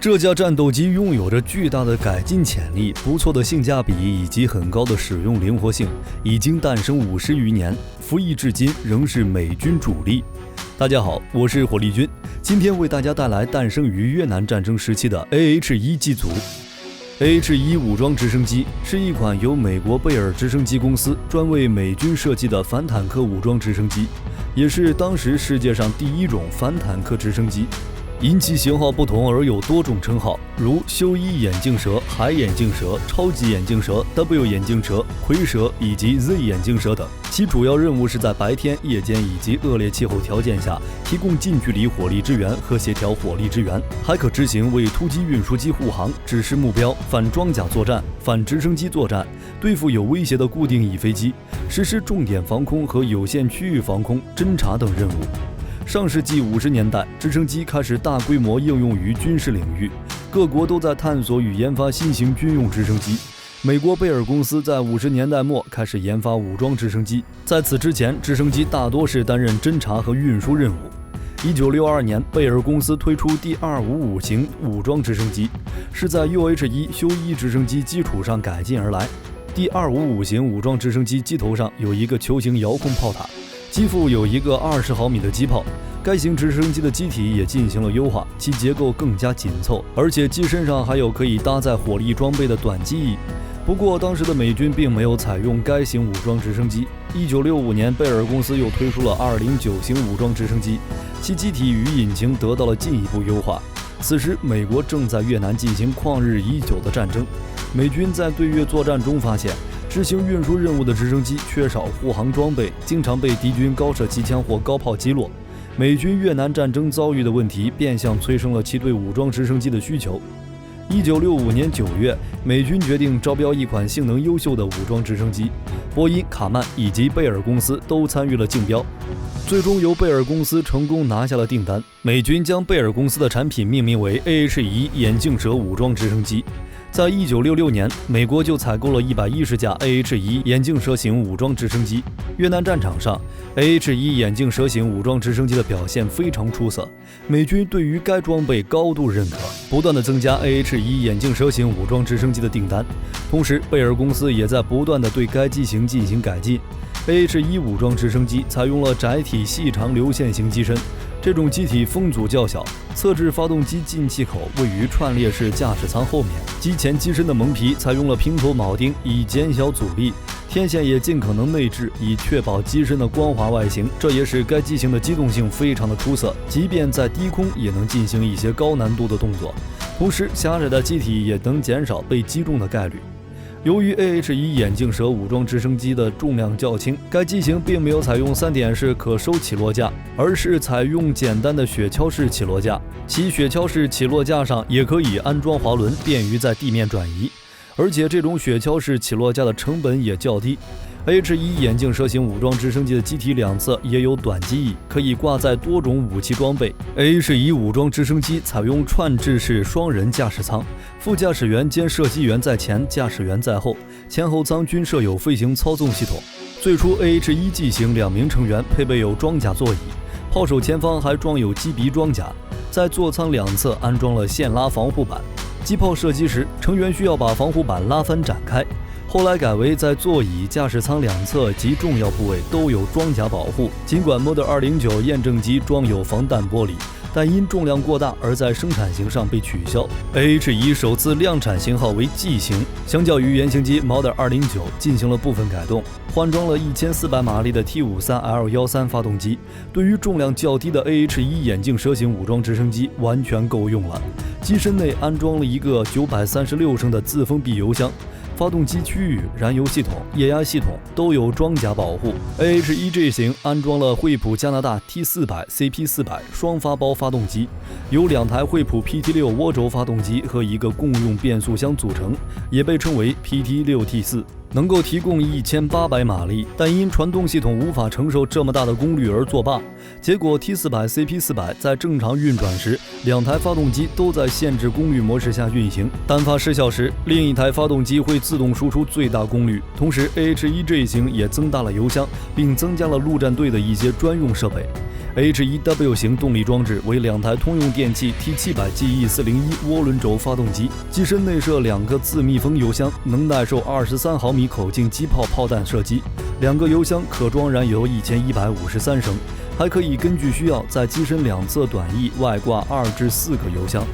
这架战斗机拥有着巨大的改进潜力、不错的性价比以及很高的使用灵活性，已经诞生50余年，服役至今仍是美军主力。大家好，我是火力军，今天为大家带来诞生于越南战争时期的 AH-1 机组。AH-1 武装直升机是一款由美国贝尔直升机公司专为美军设计的反坦克武装直升机，也是当时世界上第一种反坦克直升机。因其型号不同而有多种称号，如修一眼镜蛇、海眼镜蛇、超级眼镜蛇、W 眼镜蛇、蝰蛇以及 Z 眼镜蛇等。其主要任务是在白天、夜间以及恶劣气候条件下提供近距离火力支援和协调火力支援，还可执行为突击运输机护航、指示目标、反装甲作战、反直升机作战、对付有威胁的固定翼飞机、实施重点防空和有限区域防空、侦察等任务。上世纪50年代，直升机开始大规模应用于军事领域，各国都在探索与研发新型军用直升机。美国贝尔公司在50年代末开始研发武装直升机，在此之前，直升机大多是担任侦察和运输任务。1962年，贝尔公司推出第255型武装直升机，是在 UH-1 修一直升机基础上改进而来。第255型武装直升机机头上有一个球形遥控炮塔，机腹有一个20毫米的机炮，该型直升机的机体也进行了优化，其结构更加紧凑，而且机身上还有可以搭载火力装备的短机翼。不过当时的美军并没有采用该型武装直升机。1965年，贝尔公司又推出了209型武装直升机，其机体与引擎得到了进一步优化。此时美国正在越南进行旷日已久的战争，美军在对越作战中发现，执行运输任务的直升机缺少护航装备，经常被敌军高射机枪或高炮击落。美军越南战争遭遇的问题变相催生了其对武装直升机的需求。1965年9月，美军决定招标一款性能优秀的武装直升机，波音、卡曼以及贝尔公司都参与了竞标，最终由贝尔公司成功拿下了订单。美军将贝尔公司的产品命名为 AH-1 眼镜蛇武装直升机。在1966年，美国就采购了110架 AH-1 眼镜蛇型武装直升机。越南战场上 ，AH-1 眼镜蛇型武装直升机的表现非常出色，美军对于该装备高度认可，不断地增加 AH-1 眼镜蛇型武装直升机的订单。同时，贝尔公司也在不断地对该机型进行改进。AH-1 武装直升机采用了窄体细长流线型机身，这种机体风阻较小，侧置发动机进气口位于串列式驾驶舱后面，机前机身的蒙皮采用了平头铆钉以减小阻力，天线也尽可能内置，以确保机身的光滑外形。这也使该机型的机动性非常的出色，即便在低空也能进行一些高难度的动作，同时狭窄的机体也能减少被击中的概率。由于 AH-1 眼镜蛇武装直升机的重量较轻，该机型并没有采用3点式可收起落架，而是采用简单的雪橇式起落架。其雪橇式起落架上也可以安装滑轮，便于在地面转移，而且这种雪橇式起落架的成本也较低。AH-1 眼镜蛇型武装直升机的机体两侧也有短机翼，可以挂载多种武器装备。AH-1 武装直升机采用串制式双人驾驶舱，副驾驶员兼射击员在前，驾驶员在后，前后舱均设有飞行操纵系统。最初 AH-1 机型2名成员配备有装甲座椅，炮手前方还装有机鼻装甲，在座舱两侧安装了线拉防护板，机炮射击时成员需要把防护板拉翻展开。后来改为在座椅、驾驶舱两侧及重要部位都有装甲保护。尽管 Model 209验证机装有防弹玻璃，但因重量过大而在生产型上被取消。AH-1 首次量产型号为 G 型，相较于原型机 Model 209进行了部分改动，换装了1400马力的 T53L13 发动机，对于重量较低的 AH-1 眼镜蛇型武装直升机完全够用了。机身内安装了一个936升的自封闭油箱。发动机区域、燃油系统、液压系统都有装甲保护。AH-1G 型安装了惠普加拿大 T400、CP400 双发包发动机，由2台惠普 PT6 涡轴发动机和一个共用变速箱组成，也被称为 PT6T4。能够提供1800马力，但因传动系统无法承受这么大的功率而作罢。结果 T400、CP400 在正常运转时，2台发动机都在限制功率模式下运行，单发失效时，另一台发动机会自动输出最大功率。同时 AH-1G 型也增大了油箱，并增加了陆战队的一些专用设备。H1W 型动力装置为2台通用电气 T700GE401涡轮轴发动机，机身内设2个自密封油箱，能耐受23毫米口径机炮炮弹射击，2个油箱可装燃油1153升，还可以根据需要在机身两侧短翼外挂2至4个油箱。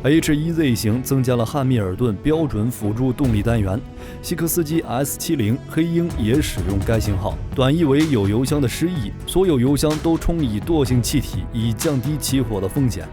H1Z 型增加了汉密尔顿标准辅助动力单元，西克斯基 S70、黑鹰也使用该型号，短翼为有油箱的失翼，所有油箱都充以惰性气体，以降低起火的风险。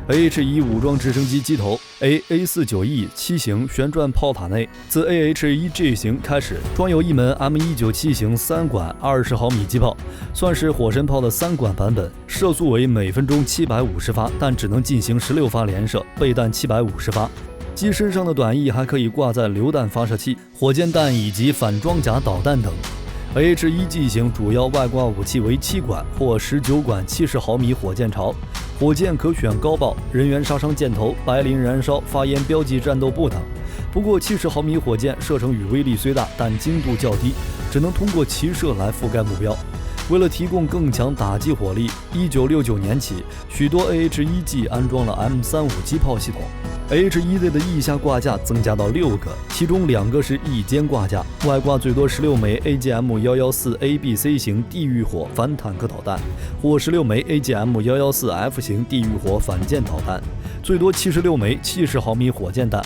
AH-1武装直升机机头 AA-49E 7型旋转炮塔内，自 AH-1G 型开始装有一门 M197 型3管20毫米机炮，算是火神炮的3管版本，射速为每分钟750发，但只能进行16发连射，备弹750发。机身上的短翼还可以挂载榴弹发射器、火箭弹以及反装甲导弹等。AH-1G 型主要外挂武器为7管或19管70毫米火箭巢，火箭可选高爆、人员杀伤箭头、白磷燃烧、发烟标记战斗部等。不过70毫米火箭射程与威力虽大，但精度较低，只能通过齐射来覆盖目标。为了提供更强打击火力，1969年起，许多 AH-1G 安装了 M35 机炮系统。AH-1Z 的翼下挂架增加到6个，其中2个是翼尖挂架，外挂最多16枚 AGM-114ABC 型地狱火反坦克导弹，或16枚 AGM-114F 型地狱火反舰导弹，最多76枚70毫米火箭弹。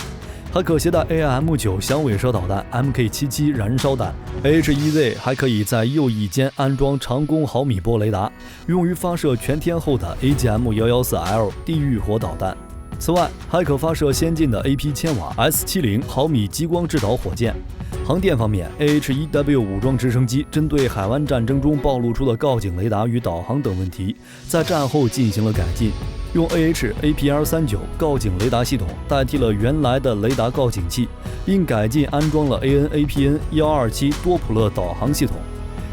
还可携带 AIM-9 响尾蛇导弹、MK77 燃烧弹。AH-1Z 还可以在右翼间安装长弓毫米波雷达，用于发射全天候的 AGM-114L 地狱火导弹。此外，还可发射先进的 AP 千瓦 S70毫米激光制导火箭。航电方面 ，AH-1W 武装直升机针对海湾战争中暴露出的告警雷达与导航等问题，在战后进行了改进，用 AH-APR-39 告警雷达系统代替了原来的雷达告警器，并改进安装了 AN/APN-127 多普勒导航系统、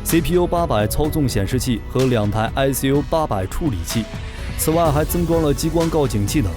CPU800 操纵显示器和2台 ICU800 处理器。此外，还增装了激光告警器等。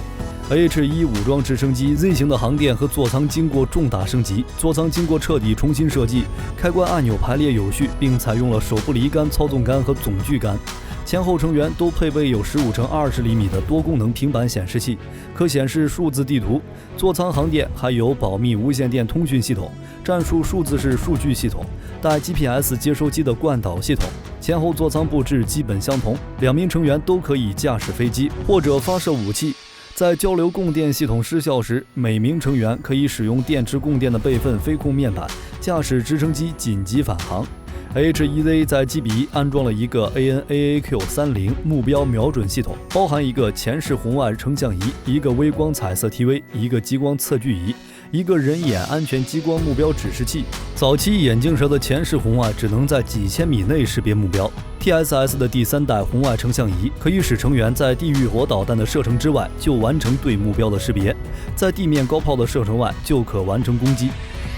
AH-1武装直升机 Z 型的航电和座舱经过重大升级，座舱经过彻底重新设计，开关按钮排列有序，并采用了手不离杆操纵杆和总距杆。前后成员都配备有15×20厘米的多功能平板显示器，可显示数字地图。座舱航电还有保密无线电通讯系统、战术数字式数据系统、带 GPS 接收机的惯导系统。前后座舱布置基本相同，2名成员都可以驾驶飞机或者发射武器。在交流供电系统失效时，每名成员可以使用电池供电的备份飞控面板，驾驶直升机紧急返航。H-1Z 在机鼻安装了一个 AN/AAQ-30 目标瞄准系统，包含一个前视红外成像仪、一个微光彩色 TV、一个激光测距仪、一个人眼安全激光目标指示器。早期眼镜蛇的前视红外只能在几千米内识别目标。TSS 的第3代红外成像仪可以使成员在地狱火导弹的射程之外就完成对目标的识别，在地面高炮的射程外就可完成攻击。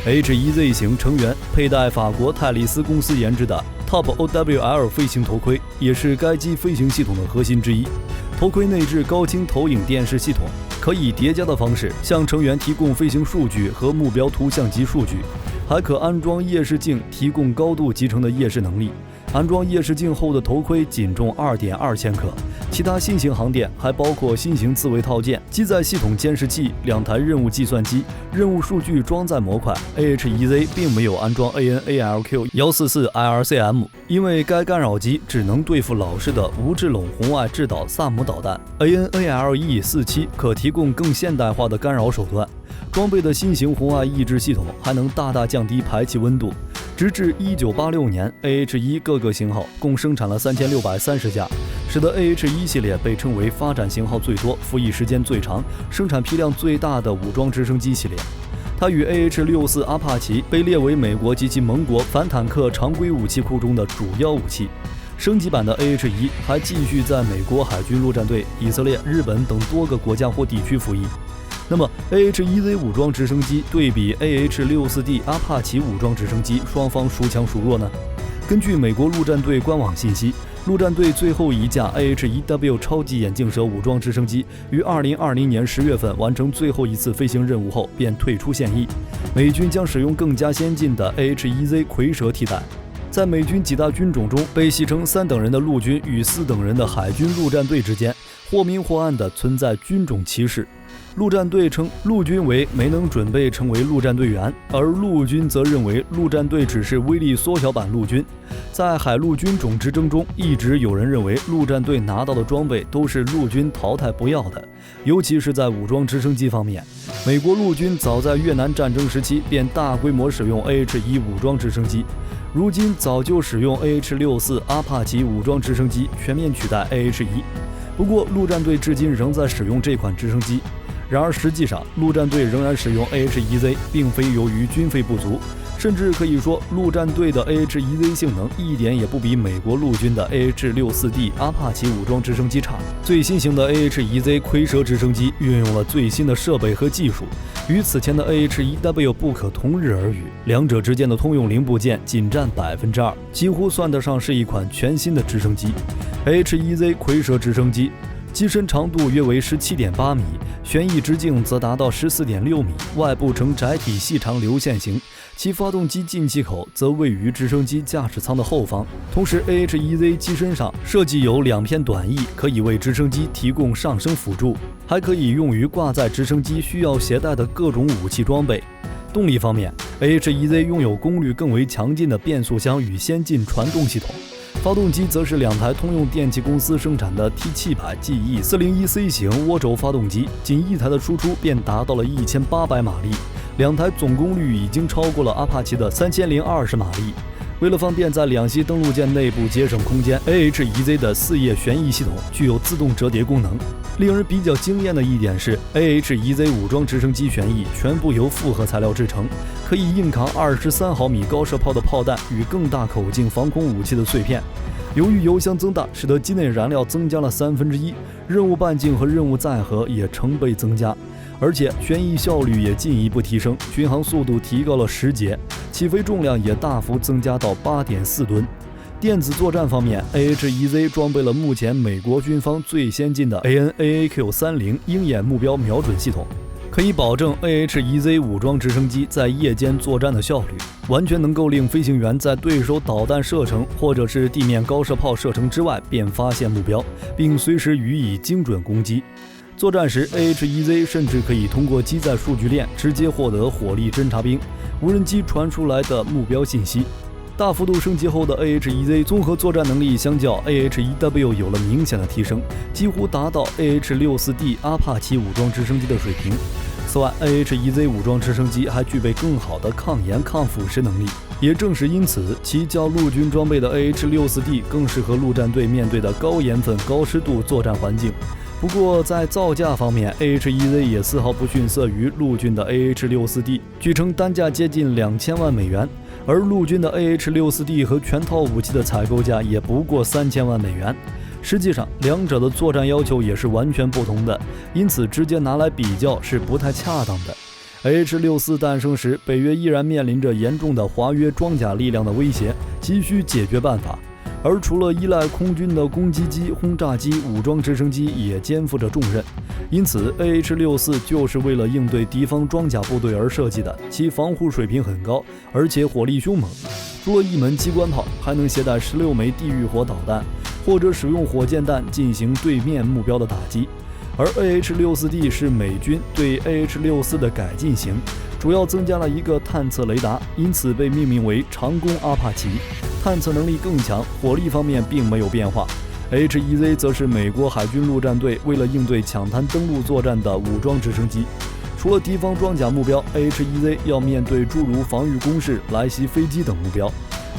H-1Z 型成员佩戴法国泰利斯公司研制的 Top OWL 飞行头盔，也是该机飞行系统的核心之一。头盔内置高清投影电视系统，可以叠加的方式向成员提供飞行数据和目标图像级数据，还可安装夜视镜，提供高度集成的夜视能力。安装夜视镜后的头盔仅重2.2千克。其他新型航电还包括新型自卫套件、机载系统监视器、2台任务计算机、任务数据装载模块。AH-1Z 并没有安装 AN/ALQ-144IRCM， 因为该干扰机只能对付老式的无制冷红外制导萨姆导弹。AN/ALE-47 可提供更现代化的干扰手段。装备的新型红外抑制系统还能大大降低排气温度。直至1986年 ，AH-1各个型号共生产了3630架，使得 AH-1系列被称为发展型号最多、服役时间最长、生产批量最大的武装直升机系列。它与 AH-64阿帕奇被列为美国及其盟国反坦克常规武器库中的主要武器。升级版的 AH-1还继续在美国海军陆战队、以色列、日本等多个国家或地区服役。那么 AH-1Z 武装直升机对比 AH-64D 阿帕奇武装直升机，双方孰强孰弱呢？根据美国陆战队官网信息，陆战队最后一架 AH-1W 超级眼镜蛇武装直升机于2020年10月份完成最后一次飞行任务后便退出现役，美军将使用更加先进的 AH-1Z 蝰蛇替代。在美军几大军种中被戏称3等人的陆军与4等人的海军陆战队之间，或明或暗地存在军种歧视。陆战队称陆军为没能准备成为陆战队员，而陆军则认为陆战队只是威力缩小版陆军。在海陆军种之争中，一直有人认为陆战队拿到的装备都是陆军淘汰不要的，尤其是在武装直升机方面。美国陆军早在越南战争时期便大规模使用 AH-1 武装直升机，如今早就使用 AH-64 阿帕奇武装直升机全面取代 AH-1。不过陆战队至今仍在使用这款直升机。然而实际上，陆战队仍然使用 AH-1Z， 并非由于军费不足，甚至可以说陆战队的 AH-1Z 性能一点也不比美国陆军的 AH-64D 阿帕奇武装直升机差。最新型的 AH-1Z 蝰蛇直升机运用了最新的设备和技术，与此前的 AH-1W 不可同日而语，两者之间的通用零部件仅占2%，几乎算得上是一款全新的直升机。AH-1Z 蝰蛇直升机机身长度约为17.8米，旋翼直径则达到14.6米，外部呈窄体细长流线型，其发动机进气口则位于直升机驾驶舱的后方。同时 AH-1Z 机身上设计有2片短翼，可以为直升机提供上升辅助，还可以用于挂载直升机需要携带的各种武器装备。动力方面 AH-1Z 拥有功率更为强劲的变速箱与先进传动系统，发动机则是2台通用电气公司生产的 T700 GE 401C 型涡轴发动机，仅一台的输出便达到了1800马力，2台总功率已经超过了阿帕奇的3020马力。为了方便在两栖登陆舰内部节省空间， AH-1Z 的4叶旋翼系统具有自动折叠功能。令人比较惊艳的一点是 AH-1Z 武装直升机旋翼全部由复合材料制成，可以硬扛23毫米高射炮的炮弹与更大口径防空武器的碎片。由于油箱增大，使得机内燃料增加了1/3，任务半径和任务载荷也成倍增加，而且旋翼效率也进一步提升，巡航速度提高了10节，起飞重量也大幅增加到8.4吨。电子作战方面 ，AH-1Z 装备了目前美国军方最先进的 AN/AAQ-30鹰眼目标瞄准系统，可以保证 AH-1Z 武装直升机在夜间作战的效率，完全能够令飞行员在对手导弹射程或者是地面高射炮射程之外便发现目标，并随时予以精准攻击。作战时 AH-1Z 甚至可以通过机载数据链直接获得火力侦察兵、无人机传出来的目标信息。大幅度升级后的 AH-1Z 综合作战能力相较 AH-1W 有了明显的提升，几乎达到 AH-64D 阿帕奇武装直升机的水平。此外 AH-1Z 武装直升机还具备更好的抗盐抗腐蚀能力，也正是因此，其较陆军装备的 AH-64D 更适合陆战队面对的高盐分高湿度作战环境。不过在造价方面 AH-1Z 也丝毫不逊色于陆军的 AH-64D， 据称单价接近2000万美元，而陆军的 AH-64D 和全套武器的采购价也不过3000万美元。实际上两者的作战要求也是完全不同的，因此直接拿来比较是不太恰当的。AH-64诞生时，北约依然面临着严重的华约装甲力量的威胁，急需解决办法。而除了依赖空军的攻击机、轰炸机，武装直升机也肩负着重任。因此 AH-64就是为了应对敌方装甲部队而设计的，其防护水平很高，而且火力凶猛。除了1门机关炮，还能携带16枚地狱火导弹，或者使用火箭弹进行对面目标的打击。而 AH-64D 是美军对 AH-64的改进型，主要增加了一个探测雷达，因此被命名为长弓阿帕奇，探测能力更强，火力方面并没有变化。AH-1Z 则是美国海军陆战队为了应对抢滩登陆作战的武装直升机。除了敌方装甲目标 ，AH-1Z 要面对诸如防御工事、来袭飞机等目标。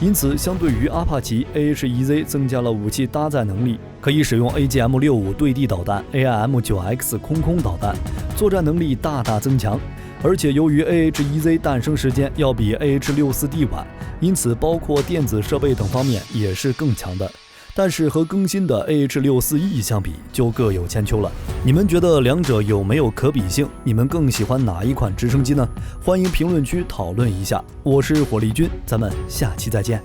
因此，相对于阿帕奇 ，AH-1Z 增加了武器搭载能力，可以使用 AGM-65 对地导弹、AIM-9X 空导弹，作战能力大大增强。而且由于 AH-1Z 诞生时间要比 AH-64D 晚，因此包括电子设备等方面也是更强的。但是和更新的 AH-64E 相比，就各有千秋了。你们觉得两者有没有可比性？你们更喜欢哪一款直升机呢？欢迎评论区讨论一下。我是火力军，咱们下期再见。